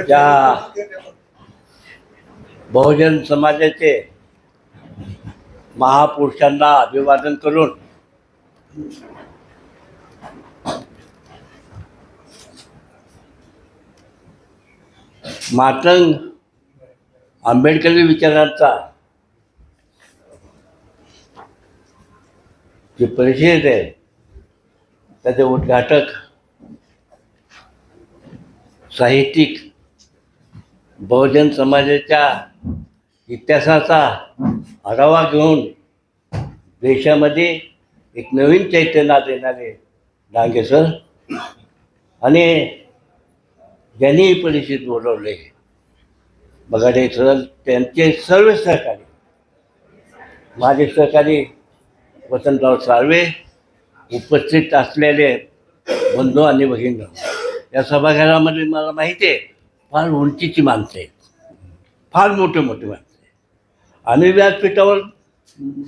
ज्या बहुजन समाजाचे महापुरुषांना अभिवादन करून मातंग आंबेडकरी विचारांचा जी परिषद आहे त्याचे उद्घाटक साहित्यिक बहुजन समाजाच्या इतिहासाचा आढावा घेऊन देशामध्ये एक नवीन चैतन्य देणारे डांगे सर आणि ज्यांनी ही परिषद बोलवले बगाडे सर त्यांचे सर्व सहकारी माझे सहकारी वसंतराव साळवे उपस्थित असलेले बंधू आणि भगिनी या सभागृहामध्ये मला माहिती आहे फार उंचीची माणसं आहेत, फार मोठे मोठे माणसं आहेत आणि व्यासपीठावर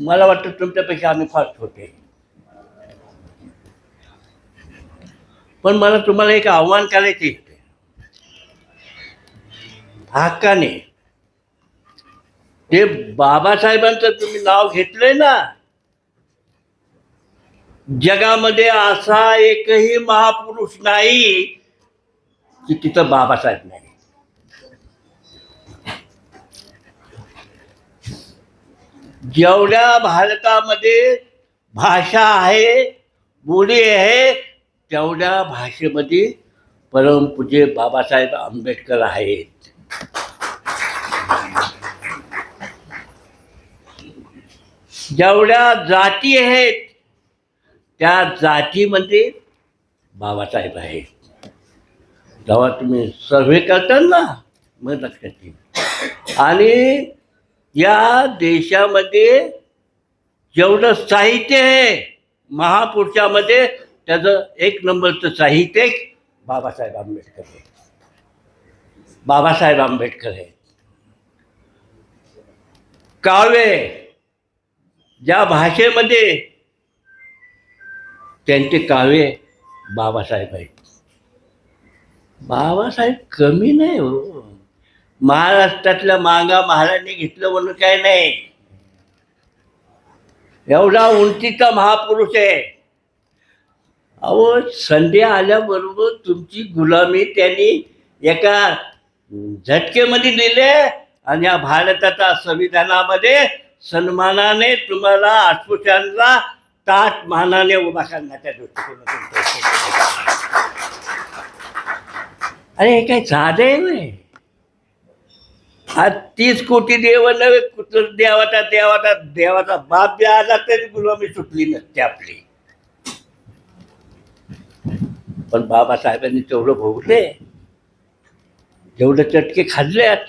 मला वाटतं तुमच्यापेक्षा आम्ही फार छोटे. पण मला तुम्हाला एक आव्हान करायचे इथे हक्काने ते बाबासाहेबांचं तुम्ही नाव घेतलंय ना, जगामध्ये असा एकही महापुरुष नाही की तिथं बाबासाहेब नाही. जेवढ्या भारतामध्ये भाषा आहे बोली आहे तेवढ्या भाषेमध्ये परमपूज्य बाबासाहेब आंबेडकर आहेत. जेवढ्या जाती आहेत त्या जातीमध्ये बाबासाहेब आहेत. जेव्हा तुम्ही सर्वे करता ना मग लक्षात येईल. आणि या देशामध्ये जेवढं साहित्य आहे महापुरुषामध्ये त्याचं एक नंबरचं साहित्य बाबासाहेब आंबेडकर आहे. बाबासाहेब आंबेडकर आहे. काव्य ज्या भाषेमध्ये त्यांचे काव्य बाबासाहेब आहेत. बाबासाहेब कमी नाही हो. महाराष्ट्रातल्या मागा महाराजांनी घेतलं म्हणून काय नाही. एवढा उंचीचा महापुरुष आहे. अहो संधी आल्याबरोबर तुमची गुलामी त्यांनी एका झटकेमध्ये दिले आणि या भारताच्या संविधानामध्ये सन्मानाने तुम्हाला अस्पृश्यांना ताट मानाने उभा करण्याच्या दृष्टिकोनातून. अरे हे काय साधं आहे. आज 30 कोटी देव नव्हे कुठं देवाचा बाप बी आला तरी गुलामी सुटली नसते आपली. पण बाबासाहेबांनी तेवढं भोगले, जेवढे चटके खाल्ल्यात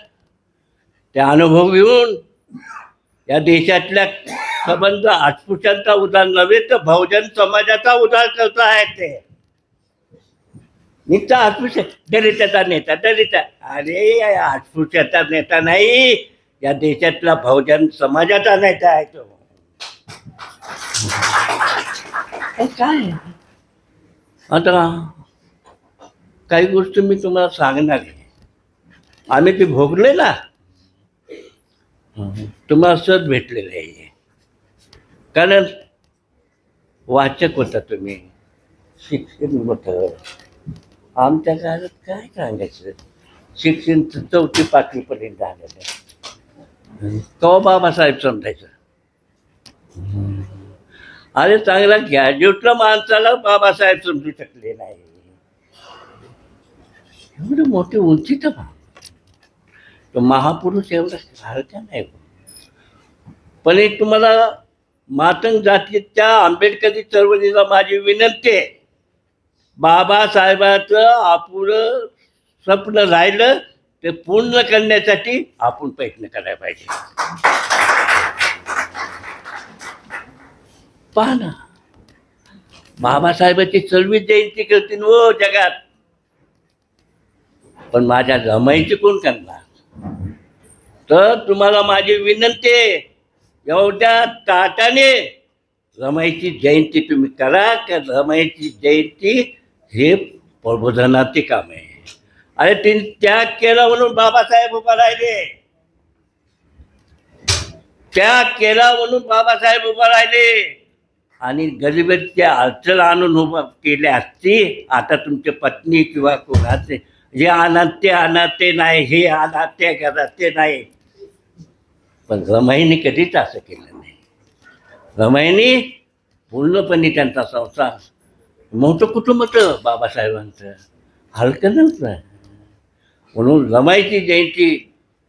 ते अनुभव घेऊन या देशातल्या संबंध अस्पृश्यांचा उद्धार नव्हे तर बहुजन समाजाचा उद्धार करत आहेत. ते निघता अस्पृश्य दलिताचा नेता दलिता, अरे अस्पृश्याचा नेता नाही या देशातला बहुजन समाजाचा नेता आहे तो. काय आता काही गोष्टी मी तुम्हाला सांगणार आहे. आम्ही ते भोगले ना, तुम्हाला सहज भेटलेलं आहे. कारण वाचक होता तुम्ही, शिक्षण होतं. आमच्या काळात काय सांगायचं, शिक्षण 4थी 5वी पर्यंत झालेलं. तो बाबासाहेब समजायचं. अरे चांगला ग्रॅज्युएटला माणसाला बाबासाहेब समजू शकले नाही. एवढं मोठी उंचीचं तो महापुरुष एवढा सारखा नाही. पण एक तुम्हाला मातंग जातीच्या आंबेडकरी चळवळीला माझी विनंती आहे, बाबासाहेबाचं अपुरं स्वप्न राहिलं ते पूर्ण करण्यासाठी आपण प्रयत्न करायला पाहिजे. पहा ना, बाबासाहेबांची 26 जयंती करतील हो जगात, पण माझ्या रमाईची कोण करणार. तर तुम्हाला माझी विनंती आहे, एवढ्या ताटाने रमाईची जयंती तुम्ही करा, का रमाईची जयंती हे प्रबोधनाचे काम आहे. अरे तिने त्याग केला म्हणून बाबासाहेब उभा राहिले, त्याग केला म्हणून बाबासाहेब उभा राहिले. आणि गरिबीच्या अडचण आणून उभा केले असती, आता तुमच्या पत्नी किंवा कोणाचे जे अनाथे नाही, हे अनाथे घराचे नाही. पण रमाईने कधीच असं केलं नाही. रमाईने पूर्णपणे त्यांचा संसार, मोठं कुटुंब होतं बाबासाहेबांचं, हलकं नव्हतं. म्हणून रमाईची जयंती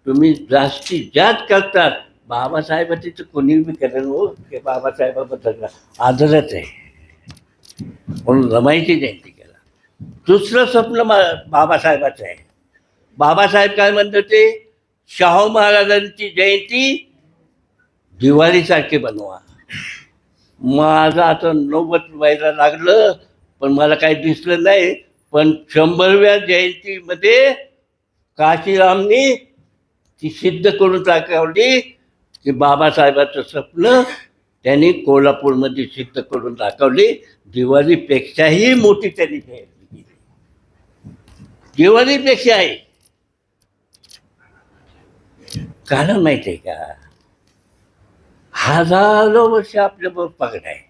तुम्ही जास्तीत जास्त करतात. बाबासाहेबांची तर कोणी बी करेल हो, की बाबासाहेबाबद्दल आदरच आहे. म्हणून रमाईची जयंती करा. दुसरं स्वप्न बाबासाहेबाचं आहे. बाबासाहेब काय म्हणत होते, शाहू महाराजांची जयंती दिवाळीसारखी बनवा. माझं आता 90 व्हायला लागलं, पण मला काही दिसलं नाही. पण 100व्या जयंतीमध्ये काशीरामनी ती सिद्ध करून दाखवली की बाबासाहेबाचं स्वप्न त्यांनी कोल्हापूरमध्ये सिद्ध करून दाखवली. दिवाळीपेक्षाही मोठी त्यांनी जयंती केली, दिवाळीपेक्षाही. कारण माहिती आहे का, हजारो वर्ष आपल्याबरोबर पगड आहे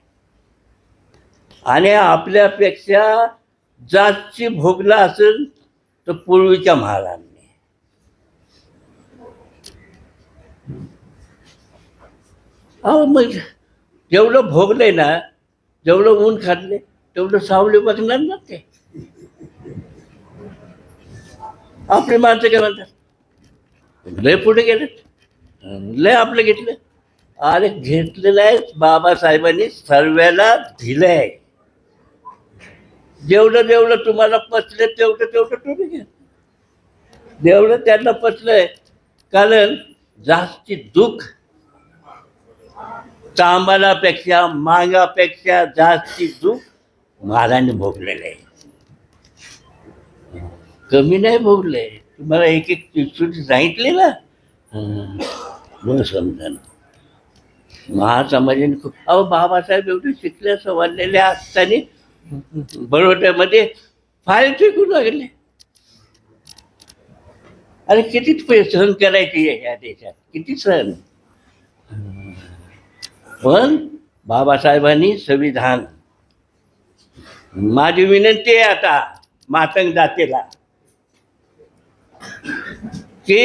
आणि आपल्यापेक्षा जास्ती भोगला असेल तर पूर्वीच्या महाराजांनी. अहो मग जेवढं भोगलंय ना, जेवढं ऊन खाल्ले तेवढं सावली बघणार ना ते. आपली माणसं काय म्हणतात, लय पुढे गेलेत, लय आपलं घेतलं. अरे घेतलेलं आहे बाबासाहेबांनी, सर्वांना दिलंय. जेवढं जेवढं तुम्हाला पचलं तेवढं तेवढं तुम्ही घ्या, जेवढं त्यांना पचलंय. कारण जास्ती दुःख तांबालापेक्षा, मागापेक्षा जास्ती दुःख महाराजांनी भोगलेलं आहे. कमी नाही भोगले. तुम्हाला एक एक तिसरी सांगितले ना, म्हणून समजा महासमाजाने खूप. अहो बाबासाहेब एवढे शिकले सवरलेले असताना बरोट्यामध्ये फाईल फेकून लागले. अरे किती सहन करायची या देशात, किती सहन. पण बाबासाहेबांनी संविधान, माझी विनंती आहे आता मातंग जातीला की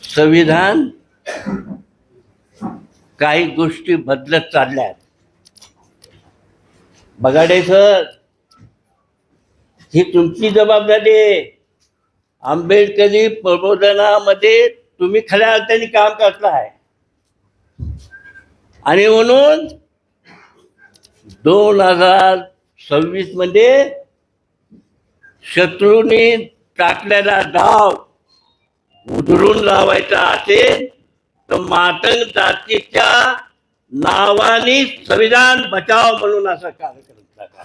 संविधान काही गोष्टी बदलत चालल्यात. बगाडे सर, ही तुमची जबाबदारी आहे. आंबेडकरी प्रबोधनामध्ये तुम्ही खऱ्या अर्थाने काम करताय आणि म्हणून 2026 मध्ये शत्रूंनी टाकलेला डाव उधळून लावायचा असेल तर मातंग जातीच्या नावाने संविधान बचाव म्हणून असा कार्यक्रम करा.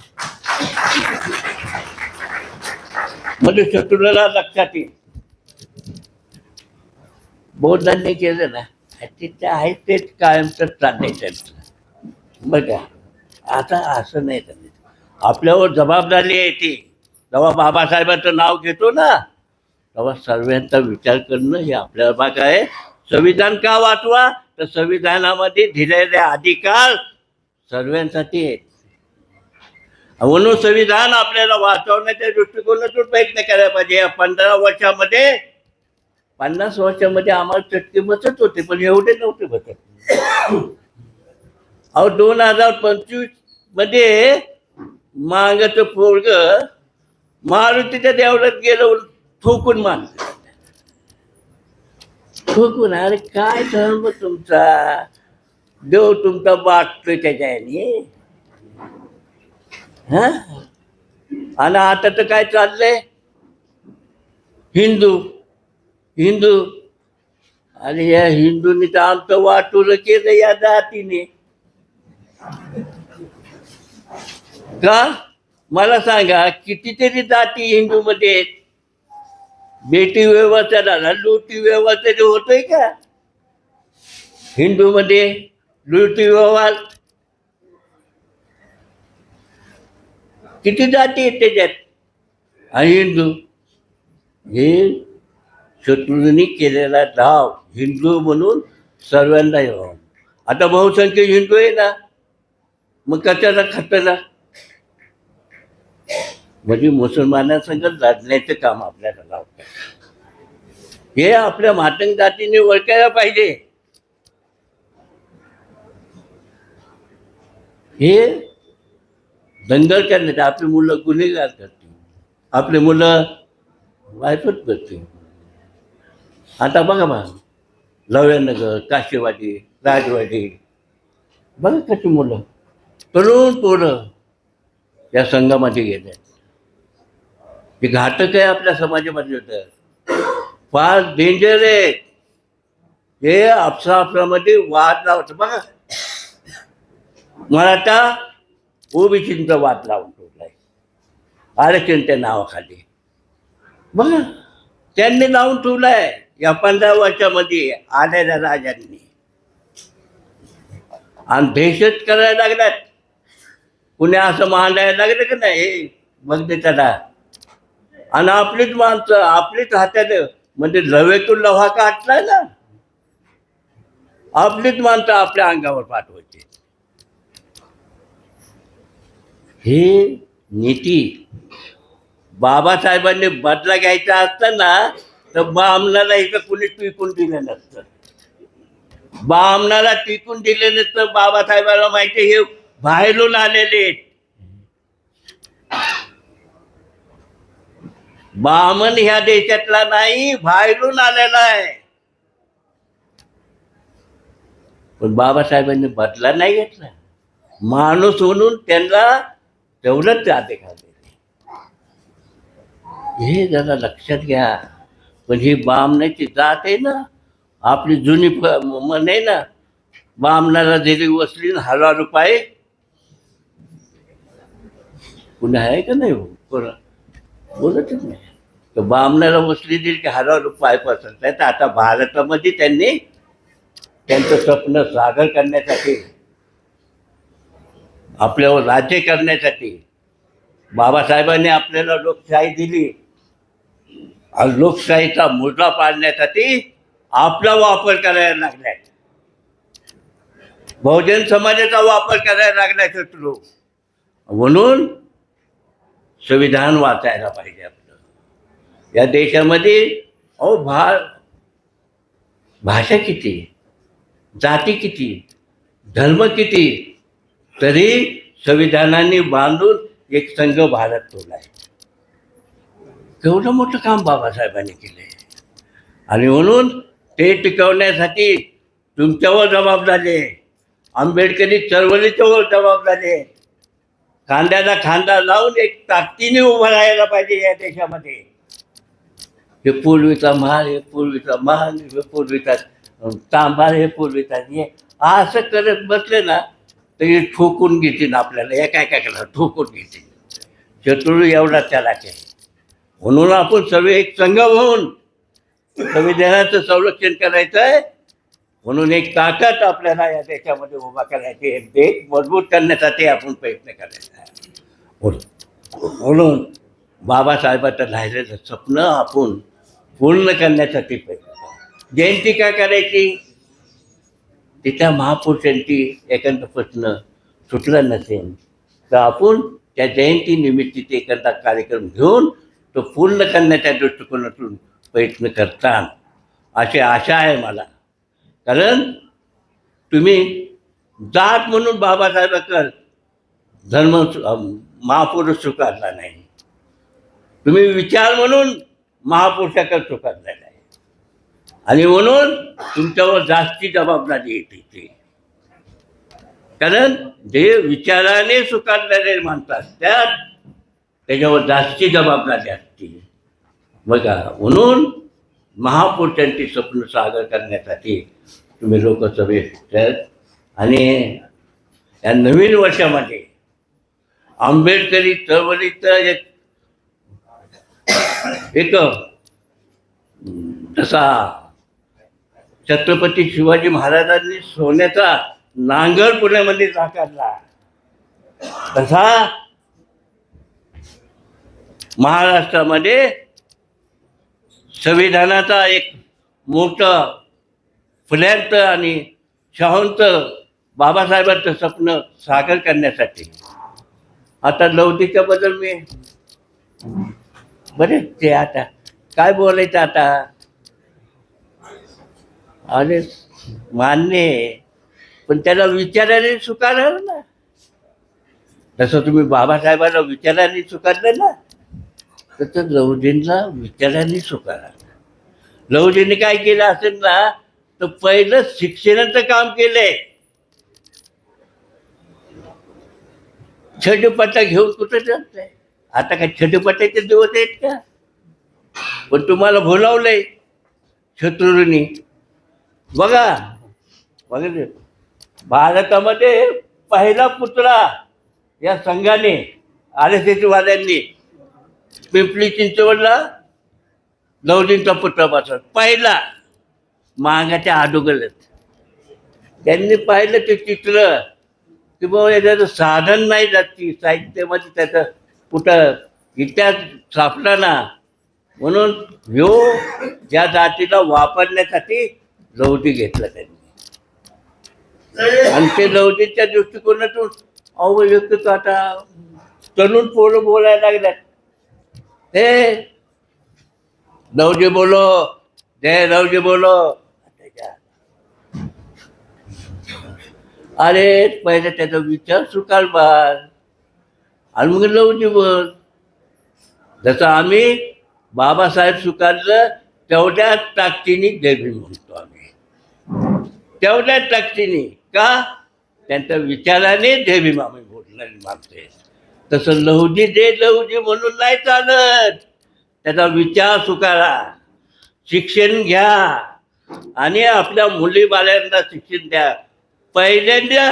म्हणजे शत्रूला लक्षात येईल. बौद्धांनी केलं ना, तिथे आहे तेच कायमच चाललंय त्यांचं. बघा आता असं नाही चाललं. आपल्यावर जबाबदारी आहे ती. जेव्हा बाबासाहेबांचं नाव घेतो ना, तेव्हा सर्वांचा विचार करणं हे आपल्याला भाग आहे. संविधान का वाचवा, तर संविधानामध्ये दिलेले अधिकार सर्वांसाठी आहेत. म्हणून संविधान आपल्याला वाचवण्याच्या दृष्टिकोनातून प्रयत्न करायला पाहिजे. या 15 वर्षामध्ये 50 वर्षामध्ये आम्हाला चटके बसत होते, पण एवढे नव्हते बसत. अहो 2025 मध्ये मागाचं पोरग मारुतीच्या देवळात गेलं, ठोकून मारलं, ठोकून. अरे काय धर्म तुमचा, देव तुमचा वाटतोय त्याच्या याने. हा, आणि आता तर काय चाललंय, हिंदू हिंदू. आणि या हिंदूंनी तर आमचं वाटून केलं या जातीने. का मला सांगा, कितीतरी जाती हिंदूमध्ये आहेत. बेटी व्यवस्था झाला, लोटी व्यवस्था होतोय का हिंदूमध्ये? लुटी व्यवहार किती जाती आहेत त्याच्यात. आणि हिंदू हे शत्रूंनी केलेला डाव, हिंदू म्हणून सर्वांना यावं. आता बहुसंख्य हिंदू आहे ना, मग कशाला खतरा. म्हणजे मुसलमानांसंग लढण्याचं काम आपल्याला लावतं. हे आपल्या मातंग जातीने ओळखायला पाहिजे. हे दंगल करण्याचे आपली मुलं गुन्हेगार करतील, आपली मुलं वायपट करतील. आता बघा लवळनगर, काशीवाडी, राजवाडी, बघा कशी मुलं तरुण पोरं या संघामध्ये गेले. हे घातक आहे आपल्या समाजामध्ये. होतं फार डेंजर आहे हे. आपसामध्ये वाद लावतं. बघा मराठा ओबीसींचा वाद लावून ठेवलाय आरक्षणच्या नावाखाली. बघा त्यांनी लावून ठेवलाय या 15 वर्षामध्ये आलेल्या राजांनी. आणि दहशत करायला लागल्यात. कुण्या असं मांडायला लागलं की नाही बघते त्याला. आणि आपलीच माणसं आपलीच हाताने म्हणजे लवेतून लव्हा काढलाय ना, आपलीच माणसं आपल्या अंगावर पाठवायची. हे नीती बाबासाहेबांनी बदला घ्यायचा असताना तर बामणाला इथं कुणी टिकून दिलं नसतं. बामणाला टिकून दिले नसतं. बाबासाहेबांना माहिती हे बाहेरून आलेले आहेत. बामण ह्या देशातला नाही, बाहेरून आलेला आहे. पण बाबासाहेबांनी बदला नाही घेतला. माणूस म्हणून त्यांना तेवढंच अधिकार दिले. हे जरा लक्षात घ्या. पण ही बामणाची जात आहे ना, आपली जुनी मन आहे ना, बामणाला दिली वसली 1000 रुपये. पुन्हा आहे का नाही बोलतच नाही. तर बामणाला वसली दिली की 1000 रुपये पसरत आहे. तर आता भारतामध्ये त्यांनी त्यांचं स्वप्न सागर करण्यासाठी, आपल्यावर राज्य करण्यासाठी बाबासाहेबांनी आपल्याला लोकशाही दिली. आणि लोकशाहीचा मुद्दा पाडण्यासाठी आपला वापर करायला लागलाय. बहुजन समाजाचा वापर करायला लागलाय शत्रू. म्हणून संविधान वाचायला पाहिजे आपलं. या देशामध्ये भाषा किती, जाती किती, धर्म किती, तरी संविधानाने बांधून एक संघ भारत ठेवलाय. केवढं मोठं काम बाबासाहेबांनी केलंय. आणि म्हणून ते टिकवण्यासाठी तुमच्यावर जबाबदारी आहे. आंबेडकरी चळवळीच्यावर जबाबदारी आहे. खांद्याला खांदा लावून एक ताकदीने उभं राहायला पाहिजे या देशामध्ये. हे पूर्वीचा महाल, हे पूर्वीचा महाल, हे पूर्वीचा तांबार, हे पूर्वीचा हे असं करत बसले ना तरी ठोकून घेतील आपल्याला. एका ठोकून घेतील. शत्रू एवढा त्याला केला. म्हणून आपण सगळे एक संघ होऊन संविधानाचं संरक्षण करायचं आहे. म्हणून एक ताकद आपल्याला या देशामध्ये उभा करायची. हे देश मजबूत करण्यासाठी आपण प्रयत्न करायचा आहे. म्हणून बाबासाहेबांचं राहिलेलं स्वप्न आपण पूर्ण करण्यासाठी प्रयत्न करा. जयंती काय करायची, तिथल्या महापुरुषांची एखादा प्रश्न सुटला नसेल तर आपण त्या जयंतीनिमित्त एखादा कार्यक्रम घेऊन तो पूर्ण करण्याच्या दृष्टिकोनातून प्रयत्न करतात अशी आशा आहे मला. कारण तुम्ही जात म्हणून बाबासाहेबांचा धर्म महापुरुष स्वीकारला नाही. तुम्ही विचार म्हणून महापुरुषाकडे स्वीकारला नाही. आणि म्हणून तुमच्यावर जास्ती जबाबदारी येते. कारण जे विचाराने स्वीकारलेले मानतात त्याच्यावर जास्ती जबाबदारी असते. बघा म्हणून महापुरुषांची स्वप्न सागर करण्यासाठी तुम्ही लोक सगळे. आणि या नवीन वर्षामध्ये आंबेडकरी चळवळीचं एक तसा छत्रपती शिवाजी महाराजांनी सोन्याचा नांगर पुण्यामध्ये साकारला, तसा महाराष्ट्रामध्ये संविधानाचा एक मोठं फुल्यांचं आणि शाहूंचं बाबासाहेबांचं स्वप्न साकार करण्यासाठी आता लौकिकच्या बद्दल मी बरेच ते आता काय बोलायचं आता. अरे मान्य आहे, पण त्याला विचाराने स्वीकारलं ना. तसं तुम्ही बाबासाहेबांना विचाराने स्वीकारलं ना, तसं लहुजींना विचाराने स्वीकारा. लहुजींनी काय केलं असेल ना, तर पहिलं शिक्षणाचं काम केलंय. छटपटा घेऊन कुठं जात आता काय छटपटाचे दिवस आहेत का? पण तुम्हाला बोलावलंय शत्रूंनी. बघा बघा, भारतामध्ये पहिला पुतळा या संघाने RSS वाल्यांनी पिंपरी चिंचवडला लहुजींचा पुतळा बसवला. पहिला महागाच्या अगोदरच त्यांनी पाहिलं ते चित्र की बाबा याच्याचं साधन नाही जाती साहित्यामध्ये त्याचं कुठं इतिहास सापडला ना, म्हणून ह्यो ज्या जातीला वापरण्यासाठी लहुजी घेतला त्यांनी. आणि ते लहुजीच्या दृष्टिकोनातून व्यक्त आता तरुण पोरं बोलायला लागल्यात, हे लहुजी बोलो, जय लहुजी बोलो. अरे पहिले त्याचा विचार स्वीकार बाळ आणि मग लहुजी बोल. जसं आम्ही बाबासाहेब स्वीकारलं तेवढ्याच ताकदीने जय भीम म्हणतो आम्ही, तेवढ्याच ताकदीने. का? त्यांच्या विचाराने जय भीम आम्ही बोलणारी मागतोय. तसं लहुजी जय लहुजी म्हणून नाही चालत, त्याचा विचार स्वीकारा, शिक्षण घ्या आणि आपल्या मुलीबाळांना शिक्षण द्या. पहिल्यांदा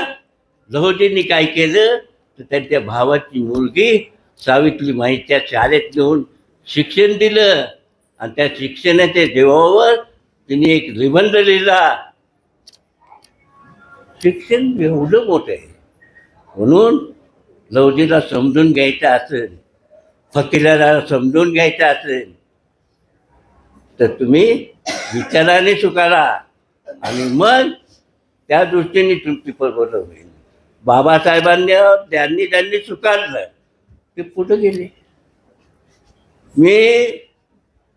लहुजींनी काय केलं तर त्यांच्या भावाची मुलगी सावित्रीबाईंच्या शाळेत नेऊन शिक्षण दिलं आणि त्या शिक्षणाच्या जीवावर तिने एक निबंध लिहिला. शिक्षण एवढं मोठं आहे, म्हणून लहुजीला समजून घ्यायचं असेल, फकीराला समजून घ्यायचं असेल तर तुम्ही विचाराने स्वीकारा आणि मग त्या दृष्टीने तुमची बरोबर होईल. बाबासाहेबांनी ज्यांनी स्वीकारलं ते पुढं गेले. मी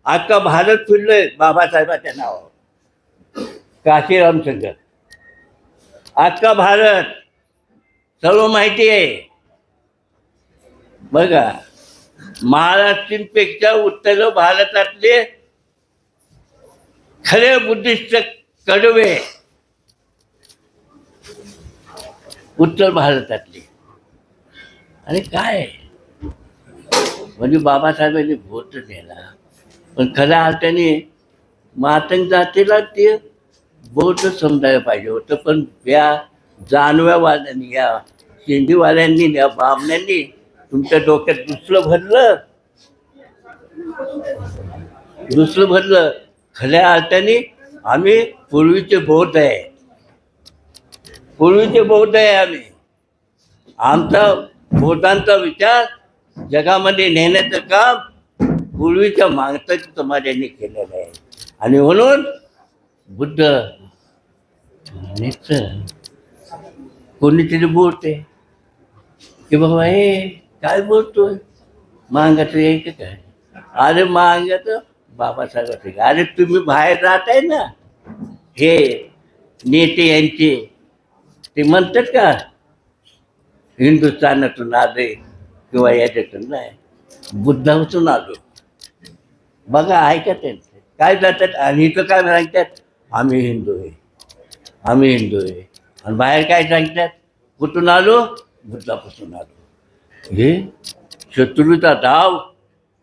अख्खा भारत फिरलोय बाबासाहेबाच्या नावावर, काशीराम संघ, अख्खा भारत सर्व माहिती आहे. बघा, महाराष्ट्रींपेक्षा उत्तर भारतातले खरे बुद्धिस्ट कडवे उत्तर भारतातले. आणि काय म्हणजे बाबासाहेबांनी बोध नेला, पण खऱ्या अर्थाने मातंग जातीला ते बौद्ध समजायला पाहिजे होतं. पण या जानव्यावाल्यांनी, या शेंडीवाल्यांनी, या बामण्यांनी तुमच्या डोक्यात दुसरं भरलं. खऱ्या अर्थाने आम्ही पूर्वीचे बौद्ध आहे, पूर्वीचे बौद्ध आहे आम्ही. आमचा बौद्धांचा विचार जगामध्ये नेण्याचं काम पूर्वीच्या मागच्या समाजाने केलेलं आहे. आणि म्हणून बुद्ध कोणीतरी बोलते की बाबा हे काय बोलतोय, मागाचं यायचं काय? अरे मागाचं बाबासाहेबांचं. अरे तुम्ही बाहेर राहताय ना, हे नेते यांचे ते म्हणतात का हिंदुस्थानातून आले किंवा याच्यातून नाही, बुद्धातून आलो. बघा ऐका त्यांचं काय जातात. आणि इथं काय सांगतात, आम्ही हिंदू आहे, आम्ही हिंदू आहे. आणि बाहेर काय सांगतात, कुठून आलो, बुद्धापासून आलो. हे शत्रूचा डाव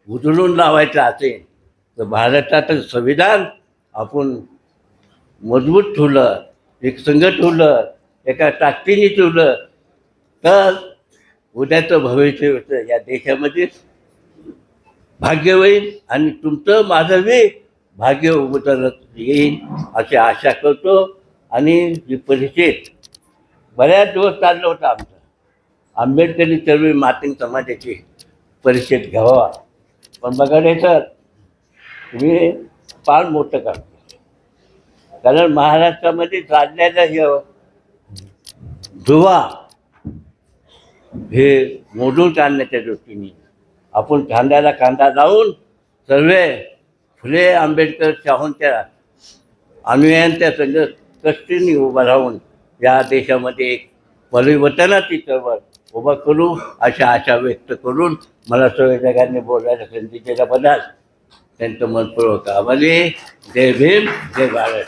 उधळून लावायचा असेल तर भारताचं संविधान आपण मजबूत ठेवलं, एक संघ ठेवलं, एका ताकदीने ठेवलं तर उद्याचं भविष्य होतं या देशामध्ये भाग्य होईल. आणि तुमचं माझं बी भाग्य उतरत येईल अशी आशा करतो. आणि ही परिषद बऱ्याच दिवस चाललं होतं आमचं आंबेडकरी चळवळी मातीन समाजाची परिषद घ्यावा. पण बघा रे सर, तुम्ही फार मोठं काम केलं. कारण महाराष्ट्रामध्ये चाललेलं हे धुवा हे मोडून काढण्याच्या दृष्टीने आपण खांद्याला खांदा लावून सर्व फुले आंबेडकर शाहूंच्या अनुयायांच्या संघ कष्टीने उभं राहून या देशामध्ये एक परिवर्तनाची चळवळ उभा करू अशा आशा व्यक्त करून मला संयोजकांनी बोलायला संधी दिल्याबद्दल त्यांचं मनपूर्वक आभारी. जय भीम, जय भारत.